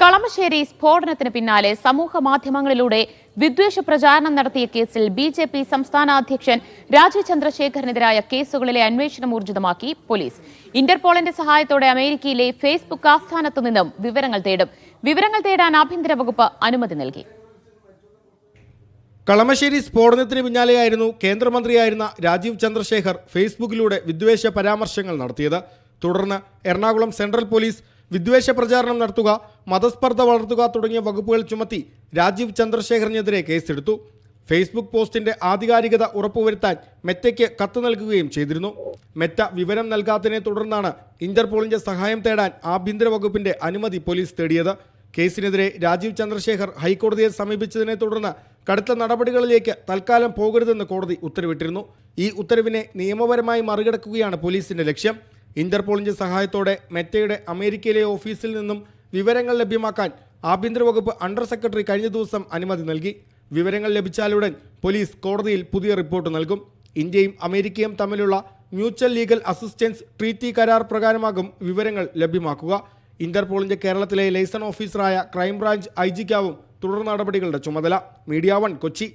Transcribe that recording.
കളമശ്ശേരി സ്ഫോടനത്തിന് പിന്നാലെ സമൂഹ മാധ്യമങ്ങളിലൂടെ വിദ്വേഷ പ്രചാരണം നടത്തിയ കേസിൽ ബിജെപി സംസ്ഥാന അധ്യക്ഷൻ രാജീവ് ചന്ദ്രശേഖറിനെതിരായ കേസുകളിലെ അന്വേഷണം ഊർജിതമാക്കി പോലീസ്. ഇന്റർപോളിന്റെ സഹായത്തോടെ അമേരിക്കയിലെ ഫേസ്ബുക്ക് ആസ്ഥാനത്തു നിന്നും വിവരങ്ങൾ തേടും. വിവരങ്ങൾ തേടാൻ ആഭ്യന്തര വകുപ്പ് അനുമതി നൽകി. കളമശ്ശേരി സ്ഫോടനത്തിന് പിന്നാലെയായിരുന്നു കേന്ദ്രമന്ത്രിയായിരുന്ന രാജീവ് ചന്ദ്രശേഖർ ഫേസ്ബുക്കിലൂടെ വിദ്വേഷ പരാമർശങ്ങൾ നടത്തിയത്. തുടർന്ന് എറണാകുളം സെൻട്രൽ പോലീസ് വിദ്വേഷ പ്രചാരണം നടത്തുക, മതസ്പർദ്ധ വളർത്തുക തുടങ്ങിയ വകുപ്പുകൾ ചുമത്തി രാജീവ് ചന്ദ്രശേഖറിനെതിരെ കേസെടുത്തു. ഫേസ്ബുക്ക് പോസ്റ്റിന്റെ ആധികാരികത ഉറപ്പുവരുത്താൻ മെറ്റയ്ക്ക് കത്ത് നൽകുകയും ചെയ്തിരുന്നു. മെറ്റ വിവരം നൽകാത്തതിനെ തുടർന്നാണ് ഇന്റർപോളിന്റെ സഹായം തേടാൻ ആഭ്യന്തര വകുപ്പിന്റെ അനുമതി പോലീസ് തേടിയത്. കേസിനെതിരെ രാജീവ് ചന്ദ്രശേഖർ ഹൈക്കോടതിയെ സമീപിച്ചതിനെ തുടർന്ന് കടുത്ത നടപടികളിലേക്ക് തൽക്കാലം പോകരുതെന്ന് കോടതി ഉത്തരവിട്ടിരുന്നു. ഈ ഉത്തരവിനെ നിയമപരമായി മറികടക്കുകയാണ് പോലീസിന്റെ ലക്ഷ്യം. ഇന്റർപോളിന്റെ സഹായത്തോടെ മെറ്റയുടെ അമേരിക്കയിലെ ഓഫീസിൽ നിന്നും വിവരങ്ങൾ ലഭ്യമാക്കാൻ ആഭ്യന്തര വകുപ്പ് അണ്ടർ സെക്രട്ടറി കഴിഞ്ഞ ദിവസം അനുമതി നൽകി. വിവരങ്ങൾ ലഭിച്ചാലുടൻ പോലീസ് കോടതിയിൽ പുതിയ റിപ്പോർട്ട് നൽകും. ഇന്ത്യയും അമേരിക്കയും തമ്മിലുള്ള മ്യൂച്വൽ ലീഗൽ അസിസ്റ്റൻസ് ട്രീറ്റി കരാർ പ്രകാരമാകും വിവരങ്ങൾ ലഭ്യമാക്കുക. ഇന്റർപോളിന്റെ കേരളത്തിലെ ലൈസൺ ഓഫീസറായ ക്രൈംബ്രാഞ്ച് IGക്കാവും തുടർ നടപടികളുടെ ചുമതല. മീഡിയ 1 കൊച്ചി.